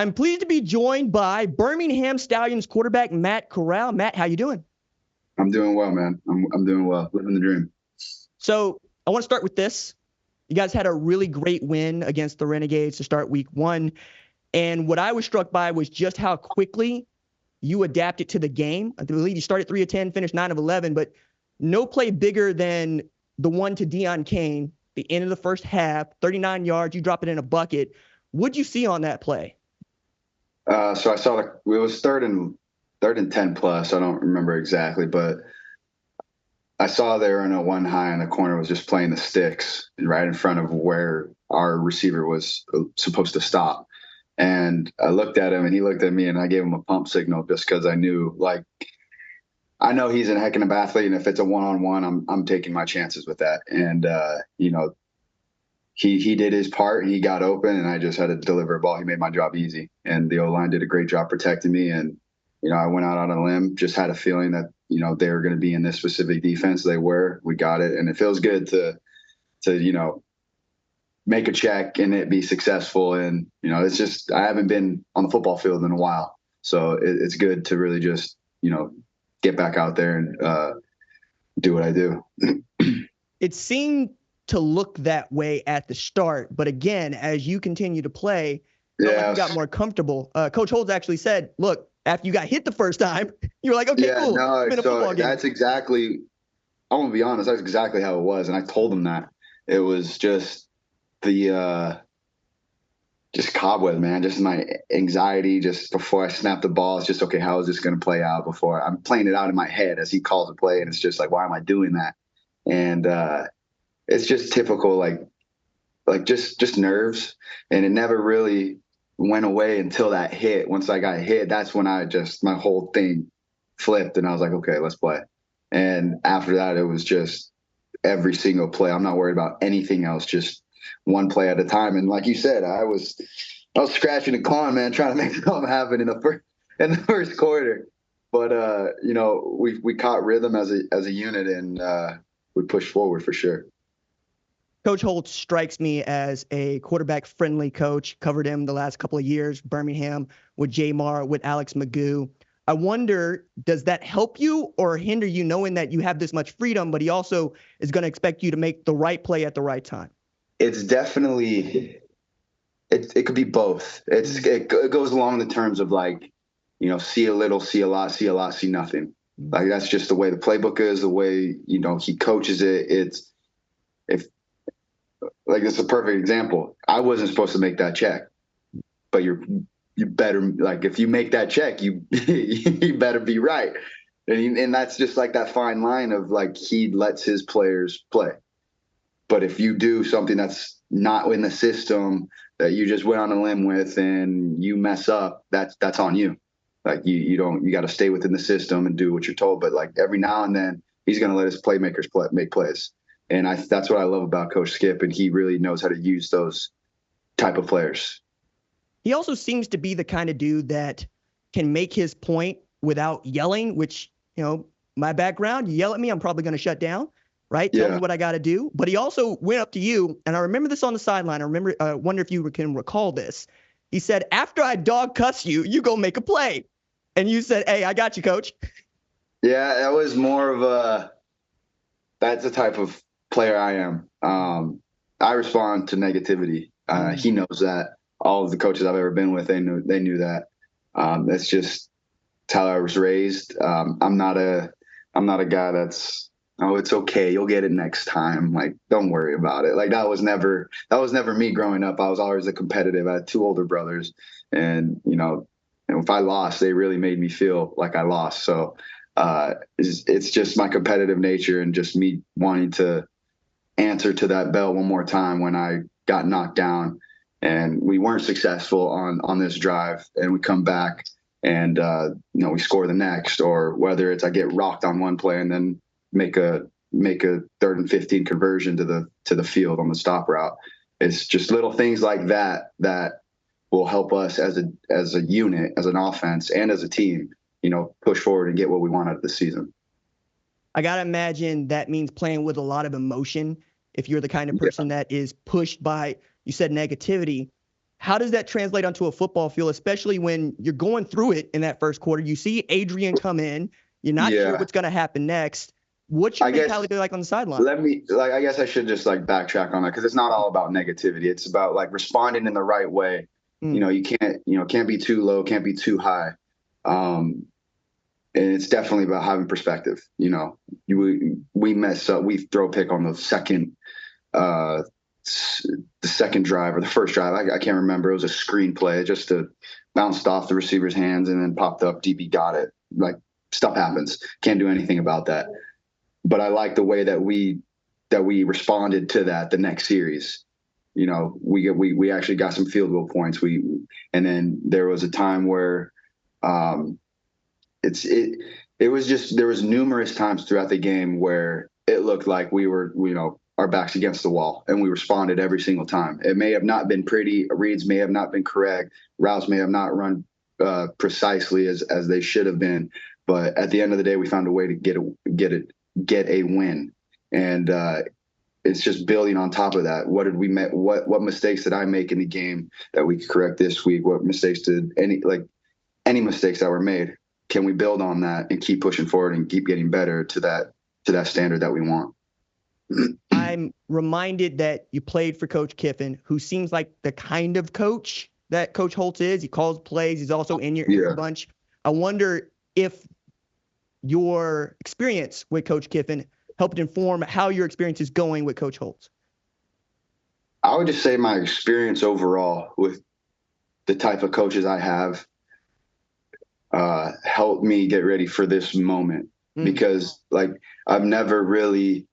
I'm pleased to be joined by Birmingham Stallions quarterback Matt Corral. Matt, how you doing? I'm doing well, man. I'm doing well, living the dream. So I want to start with this. You guys had a really great win against the Renegades to start week 1. And what I was struck by was just how quickly you adapted to the game. I believe you started 3 of 10, finished 9 of 11, but no play bigger than the one to Deion Kane, the end of the first half, 39 yards, you drop it in a bucket. What'd you see on that play? So I saw it was third and 10 plus. I don't remember exactly, but I saw they were in a one high and the corner was just playing the sticks right in front of where our receiver was supposed to stop. And I looked at him and he looked at me and I gave him a pump signal just because I knew, I know he's a heck of an athlete, and if it's a one-on-one, I'm taking my chances with that. And he did his part. He got open, and I just had to deliver a ball. He made my job easy, and the O-line did a great job protecting me. And I went out on a limb, just had a feeling that they were going to be in this specific defense. They were. We got it, and it feels good to make a check and it be successful. And it's just I haven't been on the football field in a while, so it's good to really just get back out there and do what I do. It seemed to look that way at the start, but again, as you continue to play, you got more comfortable. Coach Holtz actually said, look, after you got hit the first time, you were like, okay, cool. No, so that's exactly, I want to be honest, that's exactly how it was. And I told him that. It was just just cobweb, man. Just my anxiety just before I snap the ball. It's just, okay, how is this going to play out before I'm playing it out in my head as he calls a play. And it's just like, why am I doing that? And it's just typical, like just nerves. And it never really went away until that hit. Once I got hit, that's when my whole thing flipped and I was like, okay, let's play. And after that, it was just every single play. I'm not worried about anything else, just one play at a time. And like you said, I was scratching and clawing, man, trying to make something happen in the first quarter. But we caught rhythm as a unit and we pushed forward for sure. Coach Holtz strikes me as a quarterback-friendly coach. Covered him the last couple of years, Birmingham, with Jamar, with Alex Magoo. I wonder, does that help you or hinder you knowing that you have this much freedom, but he also is going to expect you to make the right play at the right time? It's definitely it could be both. It goes along the terms of see a little, see a lot, see nothing. Like that's just the way the playbook is, the way he coaches it. It's a perfect example. I wasn't supposed to make that check, but you better, if you make that check, you you better be right. And that's just like that fine line of he lets his players play. But if you do something that's not in the system that you just went on a limb with and you mess up, that's on you. You got to stay within the system and do what you're told. But every now and then he's going to let his playmakers make plays. And that's what I love about Coach Skip. And he really knows how to use those type of players. He also seems to be the kind of dude that can make his point without yelling, which, my background, you yell at me, I'm probably going to shut down. Right? Tell me what I got to do. But he also went up to you, and I remember this on the sideline. I wonder if you can recall this. He said, after I dog cuss you, you go make a play. And you said, hey, I got you, coach. Yeah, that was more of that's the type of player I am. I respond to negativity. He knows that. All of the coaches I've ever been with, they knew that. That's just how I was raised. I'm not a guy that's, oh, it's okay, you'll get it next time. Don't worry about it. That was never me growing up. I was always a competitive. I had 2 older brothers, and and if I lost, they really made me feel like I lost. So it's just my competitive nature and just me wanting to answer to that bell one more time when I got knocked down and we weren't successful on this drive, and we come back and we score the next, or whether it's I get rocked on one play and then make a 3rd and 15 conversion to the field on the stop route. It's just little things like that will help us as a unit, as an offense, and as a team, push forward and get what we want out of the season. I got to imagine that means playing with a lot of emotion. If you're the kind of person that is pushed by, you said negativity, How does that translate onto a football field, especially when you're going through it in that first quarter? You see Adrian come in. You're not sure what's going to happen next. What's your mentality like on the sideline? I guess I should just like backtrack on that, because it's not all about negativity. It's about like responding in the right way. You can't be too low, can't be too high. And it's definitely about having perspective. We mess up. We throw a pick on the second drive or the first drive. I can't remember. It was a screen play, just to bounced off the receiver's hands and then popped up. DB got it. Like, stuff happens. Can't do anything about that. But I like the way that we responded to that the next series. We actually got some field goal points. And then there was a time where there was numerous times throughout the game where it looked like we were, our backs against the wall, and we responded every single time. It may have not been pretty. Reads may have not been correct. Routes may have not run precisely as they should have been. But at the end of the day, we found a way to get a win. And it's just building on top of that. What mistakes did I make in the game that we could correct this week? What mistakes any mistakes that were made? Can we build on that and keep pushing forward and keep getting better to that standard that we want? I'm reminded that you played for Coach Kiffin, who seems like the kind of coach that Coach Holtz is. He calls plays. He's also in your bunch. I wonder if your experience with Coach Kiffin helped inform how your experience is going with Coach Holtz. I would just say my experience overall with the type of coaches I have helped me get ready for this moment, because I've never really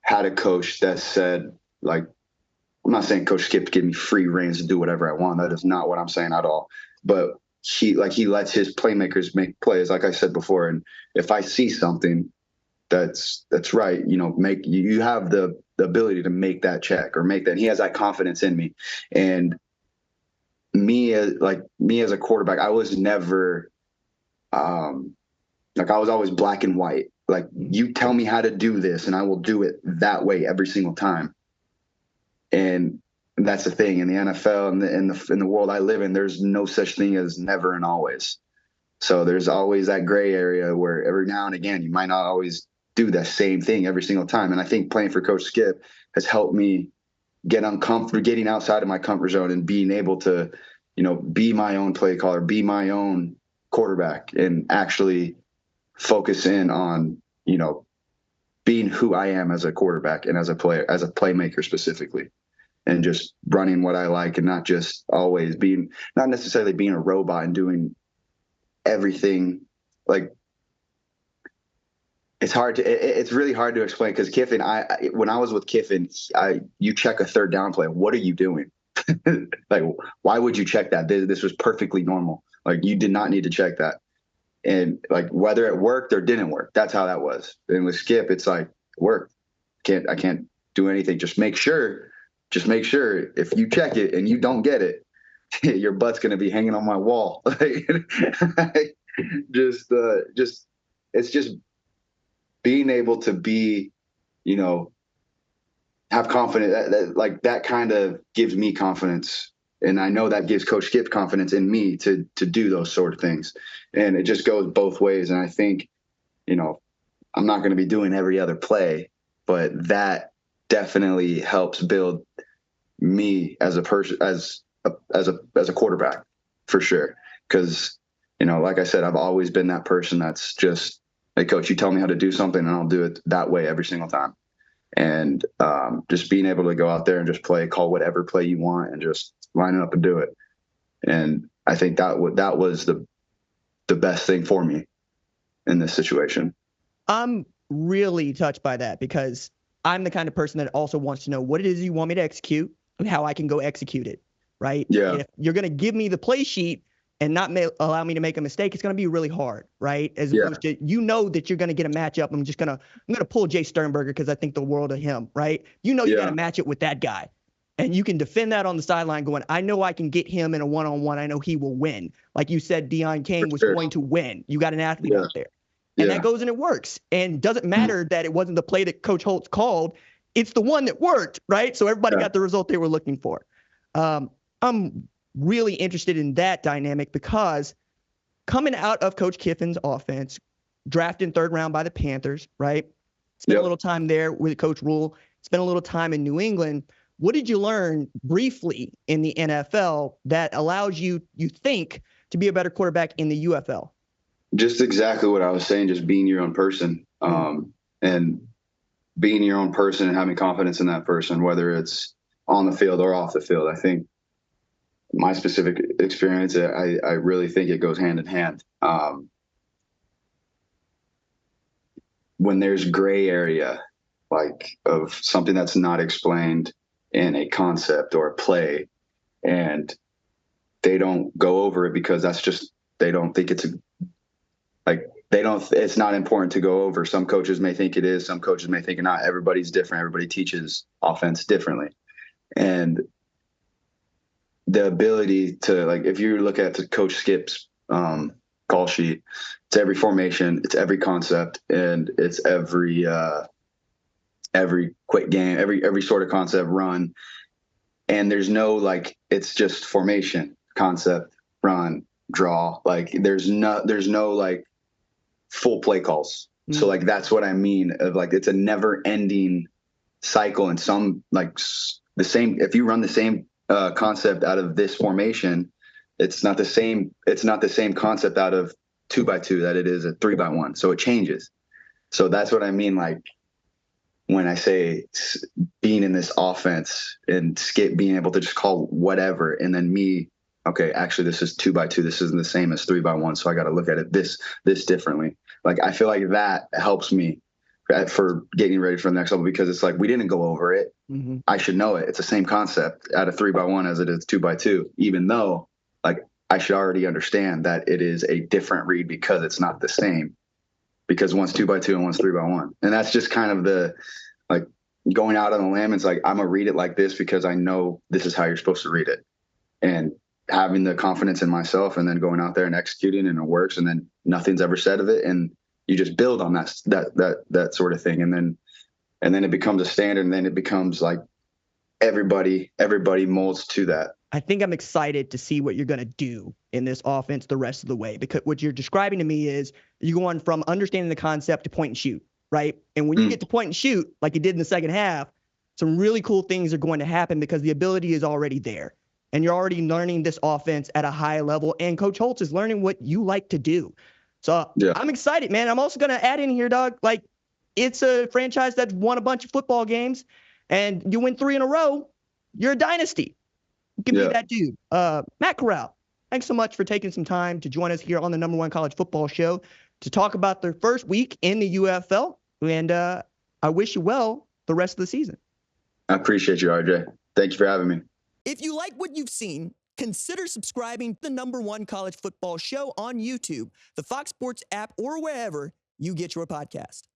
had a coach that said, I'm not saying Coach Skip give me free reins to do whatever I want. That is not what I'm saying at all. But he lets his playmakers make plays, like I said before. And if I see something that's right, you have the ability to make that check or make that. And he has that confidence in me. And me as a quarterback, I was never I was always black and white. Like, you tell me how to do this and I will do it that way every single time. And that's the thing in the NFL and in the world I live in, there's no such thing as never and always. So there's always that gray area where every now and again, you might not always do the same thing every single time. And I think playing for Coach Skip has helped me get uncomfortable, getting outside of my comfort zone and being able to, be my own play caller, be my own quarterback, and actually focus in on, being who I am as a quarterback and as a player, as a playmaker specifically, and just running what I like, and not just always not necessarily being a robot and doing everything. It's really hard to explain, because Kiffin, when I was with Kiffin, you check a third down play. What are you doing? Why would you check that? This was perfectly normal. You did not need to check that. And whether it worked or didn't work, that's how that was. And with Skip, it's it worked. I can't do anything. Just make sure if you check it and you don't get it, your butt's going to be hanging on my wall. It's just being able to be, have confidence. That kind of gives me confidence. And I know that gives Coach Skip confidence in me to do those sort of things. And it just goes both ways. And I think, I'm not going to be doing every other play, but that definitely helps build me as a person, as a quarterback, for sure. Because, like I said, I've always been that person that's just, hey, Coach, you tell me how to do something and I'll do it that way every single time. And just being able to go out there and just call whatever play you want and just line it up and do it. And I think that was the best thing for me in this situation. I'm really touched by that, because I'm the kind of person that also wants to know what it is you want me to execute and how I can go execute it, right? Yeah. If you're going to give me the play sheet and not allow me to make a mistake, it's going to be really hard, right? As opposed to, that you're going to get a matchup. I'm going to pull Jay Sternberger because I think the world of him, right? You got to match it with that guy. And you can defend that on the sideline going, I know I can get him in a one-on-one. I know he will win. Like you said, Deion Kane was going to win. You got an athlete out there. And that goes and it works. And doesn't matter that it wasn't the play that Coach Holtz called. It's the one that worked, right? So everybody got the result they were looking for. I'm really interested in that dynamic because coming out of Coach Kiffin's offense, drafted in third round by the Panthers, right? Spent a little time there with Coach Rule, spent a little time in New England. What did you learn briefly in the NFL that allows you think, to be a better quarterback in the UFL? Just exactly what I was saying, just being your own person, and being your own person and having confidence in that person, whether it's on the field or off the field. I think my specific experience, I really think it goes hand in hand. When there's gray area, like of something that's not explained in a concept or a play, and they don't go over it because that's just, they don't think it's it's not important to go over. Some coaches may think it is, some coaches may think not. Everybody's different. Everybody teaches offense differently. And the ability to, like, if you look at the Coach Skip's call sheet, it's every formation, it's every concept, and it's every quick game, every sort of concept run. And there's no, like, it's just formation, concept, run, draw. Like there's no like full play calls. So like that's what I mean of, like, it's a never ending cycle. And some, like, the same, if you run the same concept out of this formation, it's not the same concept out of 2x2 that it is a 3x1. So it changes. So that's what I mean, like, when I say being in this offense and Skip being able to just call whatever, and then me, okay, actually this is 2x2. This isn't the same as 3x1. So I got to look at it this differently. Like, I feel like that helps me for getting ready for the next level, because it's like, we didn't go over it. I should know it. It's the same concept out of 3x1 as it is 2x2, even though, like, I should already understand that it is a different read because it's not the same, because one's 2x2 and one's 3x1. And that's just kind of the, like, going out on a limb. It's like, I'm going to read it like this because I know this is how you're supposed to read it. And having the confidence in myself, and then going out there and executing, and it works, and then nothing's ever said of it. And you just build on that sort of thing. And then it becomes a standard, and then it becomes like everybody molds to that. I think I'm excited to see what you're going to do in this offense the rest of the way, because what you're describing to me is you're going from understanding the concept to point and shoot, right? And when you get to point and shoot, like you did in the second half, some really cool things are going to happen because the ability is already there. And you're already learning this offense at a high level, and Coach Holtz is learning what you like to do. So yeah. I'm excited, man. I'm also going to add in here, Doug, like, it's a franchise that's won a bunch of football games, and you win 3 in a row, you're a dynasty. You can be that dude. Matt Corral, thanks so much for taking some time to join us here on the #1 college football show to talk about their first week in the UFL. And I wish you well the rest of the season. I appreciate you, RJ. Thank you for having me. If you like what you've seen, consider subscribing to the #1 college football show on YouTube, the Fox Sports app, or wherever you get your podcast.